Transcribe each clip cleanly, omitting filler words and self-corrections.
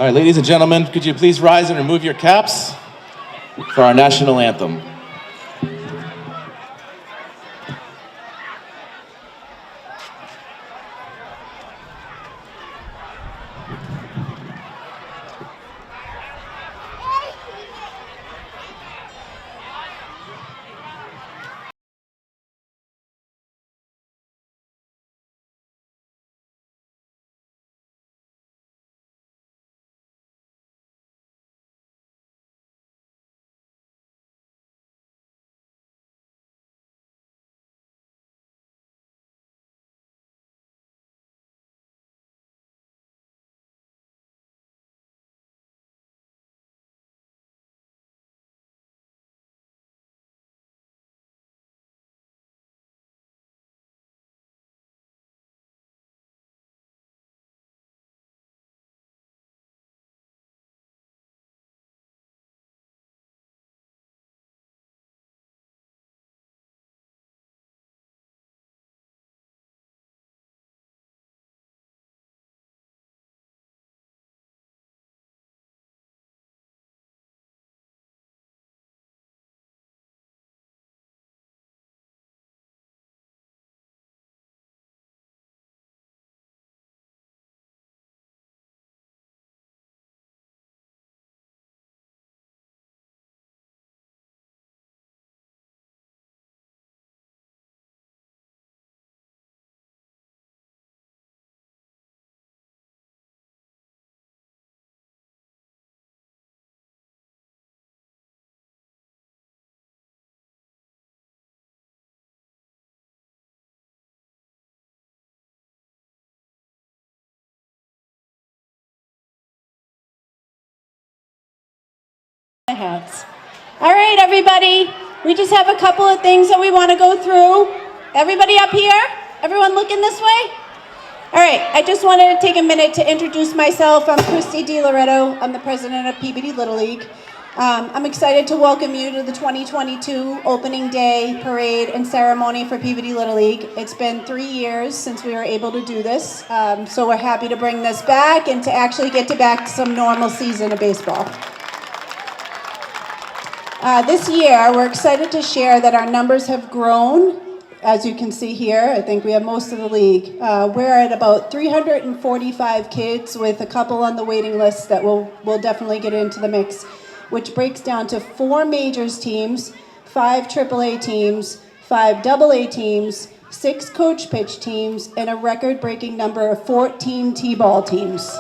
All right, ladies and gentlemen, could you please rise and remove your caps for our national anthem? Hats. All right, everybody. We just have a couple of things that we want to go through. Everybody up here? Everyone looking this way? All right, I just wanted to take a minute to introduce myself. I'm Christy DiLoretto. I'm the president of Peabody Little League. I'm excited to welcome you to the 2022 opening day parade and ceremony for Peabody Little League. It's been 3 years since we were able to do this, so we're happy to bring this back and to actually get back to some normal season of baseball. This year, we're excited to share that our numbers have grown. As you can see here, I think we have most of the league. We're at about 345 kids with a couple on the waiting list that we'll definitely get into the mix, which breaks down to 4 majors teams, 5 AAA teams, 5 AA teams, 6 coach pitch teams, and a record-breaking number of 14 T-ball teams.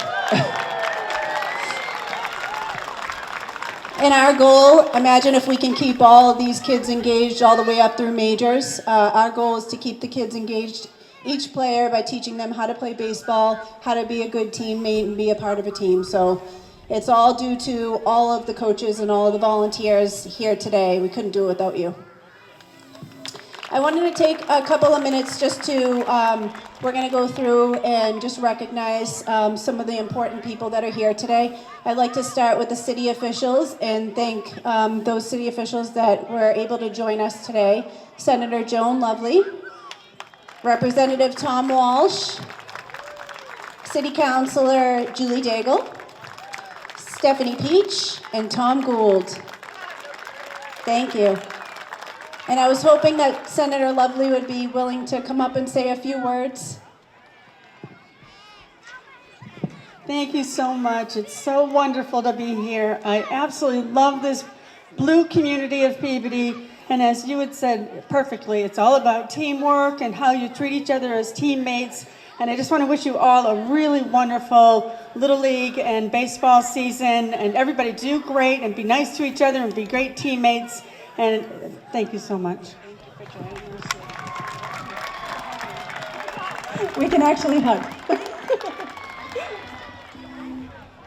And our goal, imagine if we can keep all of these kids engaged all the way up through majors. Our goal is to keep the kids engaged, each player, by teaching them how to play baseball, how to be a good teammate, and be a part of a team. So it's all due to all of the coaches and all of the volunteers here today. We couldn't do it without you. I wanted to take a couple of minutes just to, we're going to go through and just recognize some of the important people that are here today. I'd like to start with the city officials and thank those city officials that were able to join us today. Senator Joan Lovely, Representative Tom Walsh, City Councilor Julie Daigle, Stephanie Peach, and Tom Gould. Thank you. And I was hoping that Senator Lovely would be willing to come up and say a few words. Thank you so much. It's so wonderful to be here. I absolutely love this blue community of Peabody. And as you had said perfectly, it's all about teamwork and how you treat each other as teammates. And I just want to wish you all a really wonderful Little League and baseball season. And everybody do great and be nice to each other and be great teammates. And thank you so much. Thank you for joining us. We can actually hug.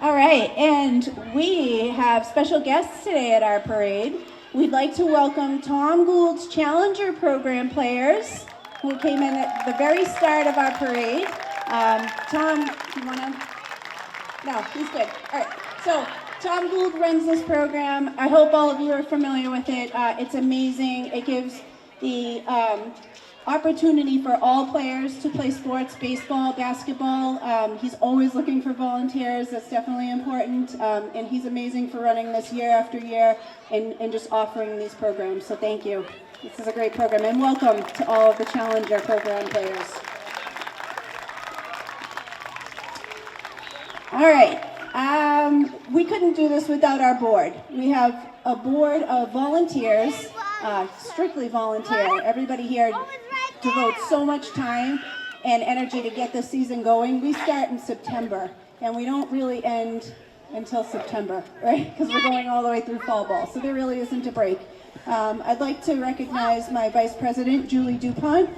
All right, and we have special guests today at our parade. We'd like to welcome Tom Gould's Challenger Program players who came in at the very start of our parade. Tom, you want to? No, he's good. All right, so Tom Gould runs this program. I hope all of you are familiar with it. It's amazing. It gives the opportunity for all players to play sports, baseball, basketball. He's always looking for volunteers. That's definitely important. And he's amazing for running this year after year and just offering these programs. So thank you. This is a great program. And welcome to all of the Challenger program players. All right. We couldn't do this without our board. We have a board of volunteers, strictly volunteer. Everybody here devotes so much time and energy to get this season going. We start in September, and we don't really end until September, right? Because we're going all the way through fall ball, so there really isn't a break. I'd like to recognize my Vice President, Julie DuPont,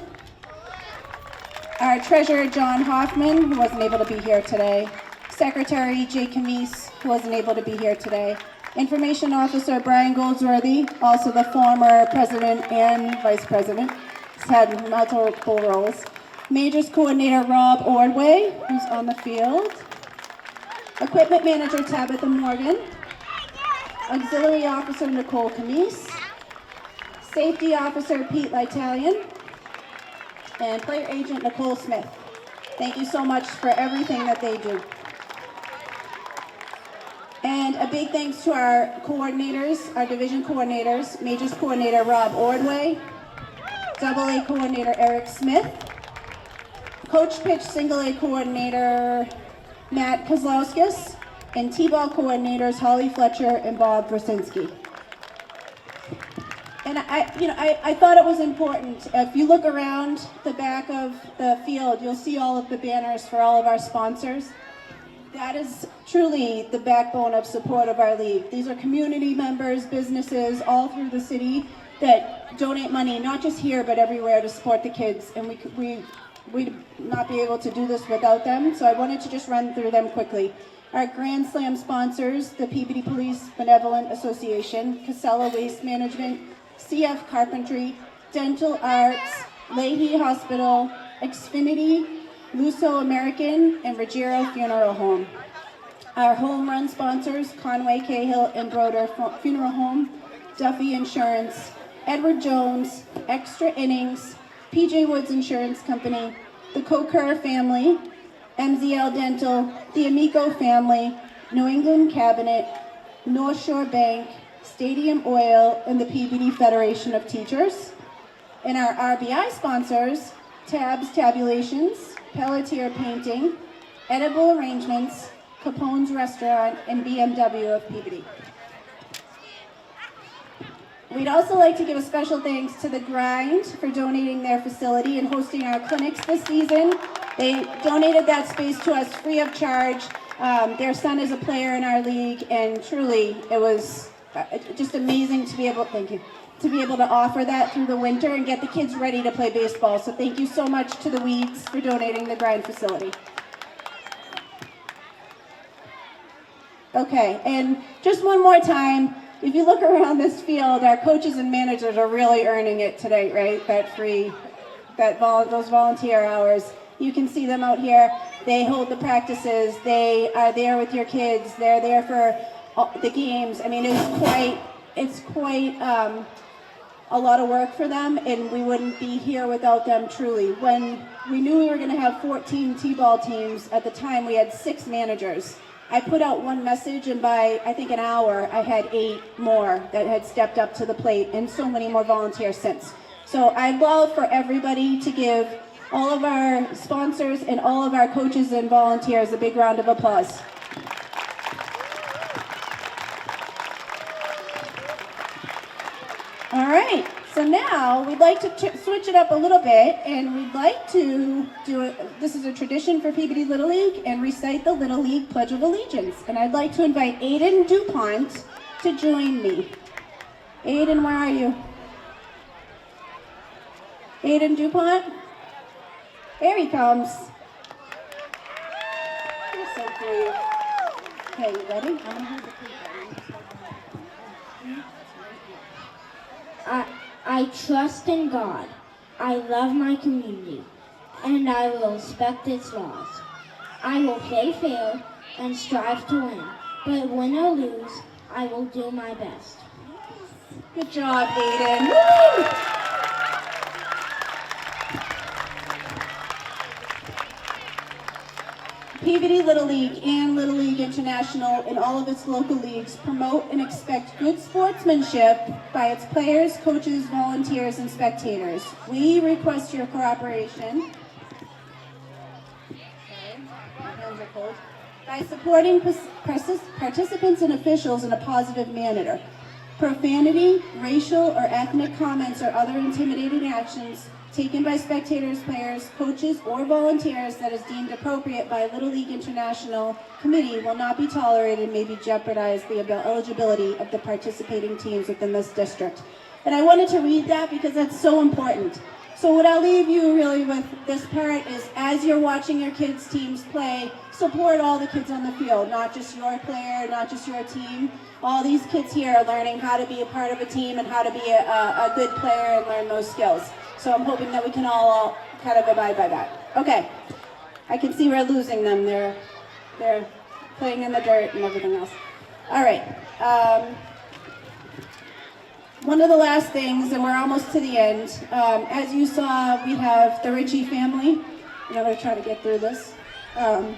our Treasurer, John Hoffman, who wasn't able to be here today, Secretary Jay Camise, who wasn't able to be here today, Information Officer Brian Goldsworthy, also the former President and Vice President. He's had multiple roles. Majors Coordinator Rob Ordway, who's on the field. Equipment Manager Tabitha Morgan. Auxiliary Officer Nicole Camise. Safety Officer Pete Litalian. And Player Agent Nicole Smith. Thank you so much for everything that they do. And a big thanks to our coordinators, our division coordinators, Majors Coordinator Rob Ordway, AA Coordinator Eric Smith, Coach Pitch Single A Coordinator Matt Kozlowskis, and T-Ball Coordinators Holly Fletcher and Bob Brzezinski. And I thought it was important. If you look around the back of the field, you'll see all of the banners for all of our sponsors. That is truly the backbone of support of our league. These are community members, businesses all through the city that donate money, not just here, but everywhere to support the kids. And we'd not be able to do this without them. So I wanted to just run through them quickly. Our Grand Slam sponsors, the Peabody Police Benevolent Association, Casella Waste Management, CF Carpentry, Dental Arts, Leahy Hospital, Xfinity, Luso American, and Ruggiero Funeral Home. Our home run sponsors, Conway, Cahill, and Broder Funeral Home, Duffy Insurance, Edward Jones, Extra Innings, PJ Woods Insurance Company, the Coker family, MZL Dental, the Amico family, New England Cabinet, North Shore Bank, Stadium Oil, and the Peabody Federation of Teachers. And our RBI sponsors, Tabs Tabulations, Pelletier Painting, Edible Arrangements, Capone's Restaurant, and BMW of Peabody. We'd also like to give a special thanks to The Grind for donating their facility and hosting our clinics this season. They donated that space to us free of charge. Their son is a player in our league, and truly it was just amazing to be able, thank you, to be able to offer that through the winter and get the kids ready to play baseball. So thank you so much to the Weeds for donating the Grind facility. Okay, and just one more time, if you look around this field, our coaches and managers are really earning it today, right? Those volunteer hours. You can see them out here. They hold the practices. They are there with your kids. They're there for the games. I mean, it's quite a lot of work for them, and we wouldn't be here without them, truly. When we knew we were going to have 14 T-ball teams, at the time we had 6 managers. I put out one message, and by, I think, an hour, I had 8 more that had stepped up to the plate, and so many more volunteers since. So I'd love for everybody to give all of our sponsors and all of our coaches and volunteers a big round of applause. All right, so now we'd like to switch it up a little bit, and we'd like to this is a tradition for Peabody Little League, and recite the Little League Pledge of Allegiance. And I'd like to invite Aiden DuPont to join me. Aiden, where are you? Aiden DuPont? Here he comes. You're so brave. Okay, you ready? I'm gonna hold the paper. I trust in God. I love my community, and I will respect its laws. I will play fair and strive to win, but win or lose, I will do my best. Good job, Aiden. Woo! Peabody Little League and Little League International and all of its local leagues promote and expect good sportsmanship by its players, coaches, volunteers, and spectators. We request your cooperation by supporting participants and officials in a positive manner. Profanity, racial or ethnic comments, or other intimidating actions taken by spectators, players, coaches, or volunteers that is deemed appropriate by Little League International Committee will not be tolerated and may be jeopardize the eligibility of the participating teams within this district. And I wanted to read that because that's so important. So what I'll leave you really with this part is, as you're watching your kids' teams play, support all the kids on the field, not just your player, not just your team. All these kids here are learning how to be a part of a team and how to be a good player and learn those skills. So I'm hoping that we can all kind of abide by that. Okay, I can see we're losing them. They're playing in the dirt and everything else. All right. One of the last things, and we're almost to the end. As you saw, we have the Ritchie family. And I'm going to try to get through this. The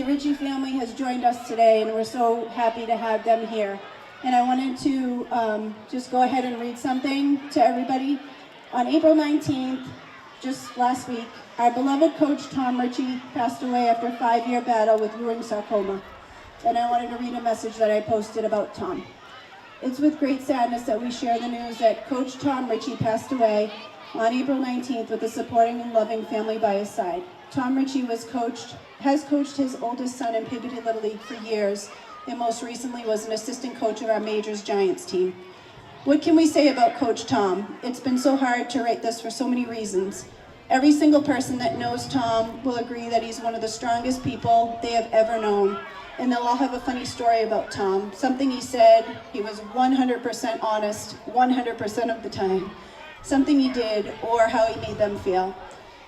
Ritchie family has joined us today, and we're so happy to have them here. And I wanted to just go ahead and read something to everybody. On April 19th, just last week, our beloved coach Tom Ritchie passed away after a 5-year battle with Ewing sarcoma. And I wanted to read a message that I posted about Tom. It's with great sadness that we share the news that Coach Tom Ritchie passed away on April 19th with a supporting and loving family by his side. Tom Ritchie has coached his oldest son in Peabody Little League for years, and most recently was an assistant coach of our Majors Giants team. What can we say about Coach Tom? It's been so hard to write this for so many reasons. Every single person that knows Tom will agree that he's one of the strongest people they have ever known. And they'll all have a funny story about Tom. Something he said, he was 100% honest, 100% of the time. Something he did, or how he made them feel.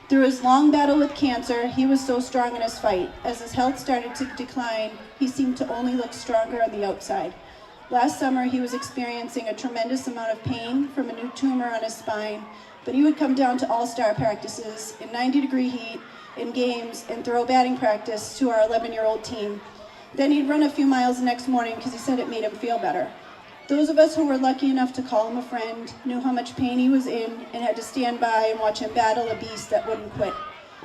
Through his long battle with cancer, he was so strong in his fight. As his health started to decline, he seemed to only look stronger on the outside. Last summer, he was experiencing a tremendous amount of pain from a new tumor on his spine, but he would come down to all-star practices in 90-degree heat, in games, and throw batting practice to our 11-year-old team. Then he'd run a few miles the next morning because he said it made him feel better. Those of us who were lucky enough to call him a friend knew how much pain he was in and had to stand by and watch him battle a beast that wouldn't quit.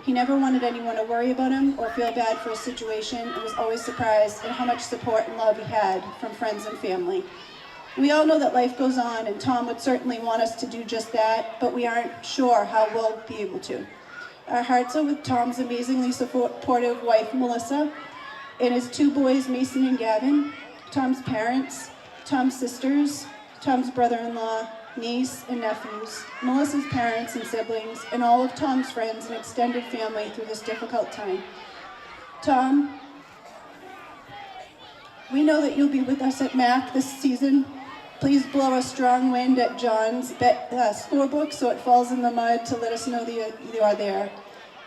He never wanted anyone to worry about him or feel bad for his situation and was always surprised at how much support and love he had from friends and family. We all know that life goes on, and Tom would certainly want us to do just that, but we aren't sure how we'll be able to. Our hearts are with Tom's amazingly supportive wife, Melissa, and his 2 boys, Mason and Gavin, Tom's parents, Tom's sisters, Tom's brother-in-law, niece and nephews, Melissa's parents and siblings, and all of Tom's friends and extended family through this difficult time. Tom, we know that you'll be with us at MAC this season. Please blow a strong wind at John's scorebook so it falls in the mud to let us know that you are there.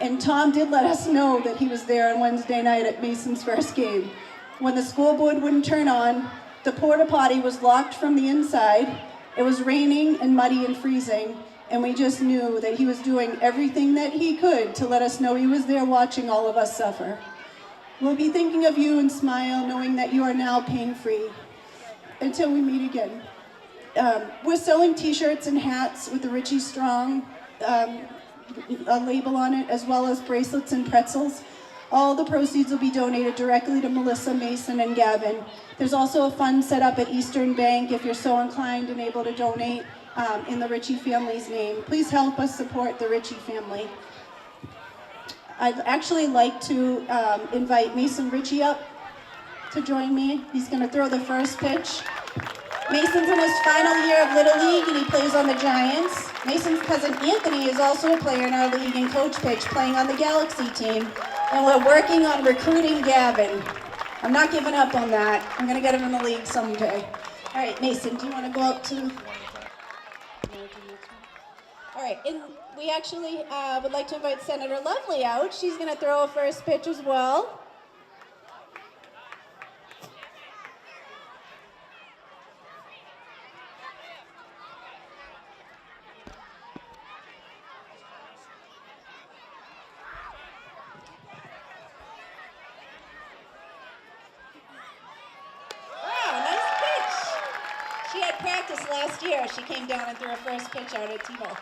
And Tom did let us know that he was there on Wednesday night at Mason's first game. When the scoreboard wouldn't turn on, the porta potty was locked from the inside. It was raining and muddy and freezing, and we just knew that he was doing everything that he could to let us know he was there watching all of us suffer. We'll be thinking of you and smile, knowing that you are now pain-free. Until we meet again. We're selling t-shirts and hats with the Ritchie Strong a label on it, as well as bracelets and pretzels. All the proceeds will be donated directly to Melissa, Mason, and Gavin. There's also a fund set up at Eastern Bank if you're so inclined and able to donate in the Ritchie family's name. Please help us support the Ritchie family. I'd actually like to invite Mason Ritchie up to join me. He's going to throw the first pitch. Mason's in his final year of Little League, and he plays on the Giants. Mason's cousin Anthony is also a player in our league and coach pitch, playing on the Galaxy team. And we're working on recruiting Gavin. I'm not giving up on that. I'm going to get him in the league someday. All right, Mason, do you want to go up to... All right, and we actually would like to invite Senator Lovely out. She's going to throw a first pitch as well. She had practice last year. She came down and threw her first pitch out at T-ball.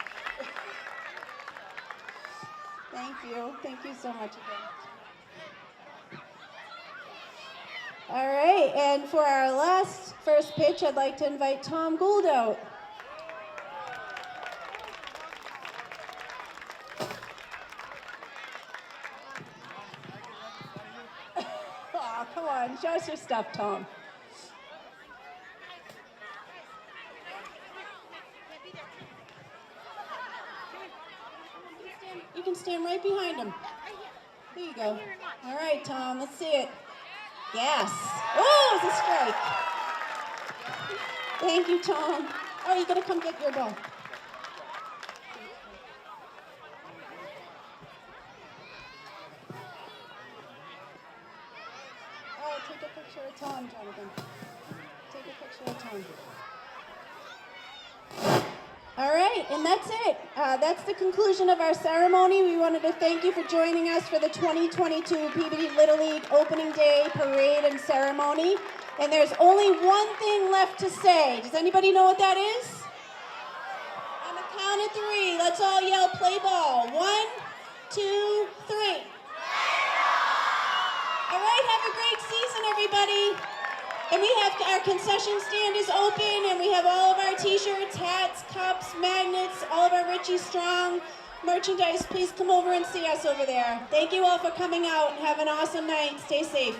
Thank you. Thank you so much again. All right, and for our last first pitch, I'd like to invite Tom Gould out. Oh, come on, show us your stuff, Tom. You can stand right behind him. There you go. All right, Tom, let's see it. Yes. Oh, it's a strike. Thank you, Tom. Oh, you gotta come get your ball. Oh, take a picture of Tom, Jonathan. Take a picture of Tom. All right, and that's it. That's the conclusion of our ceremony. We wanted to thank you for joining us for the 2022 Peabody Little League Opening Day Parade and Ceremony. And there's only one thing left to say. Does anybody know what that is? On the count of three, let's all yell, play ball. 1, 2, 3. All right, have a great season, everybody. And we have, our concession stand is open, and we have all of our t-shirts, hats, cups, magnets, all of our Richie Strong merchandise. Please come over and see us over there. Thank you all for coming out. Have an awesome night. Stay safe.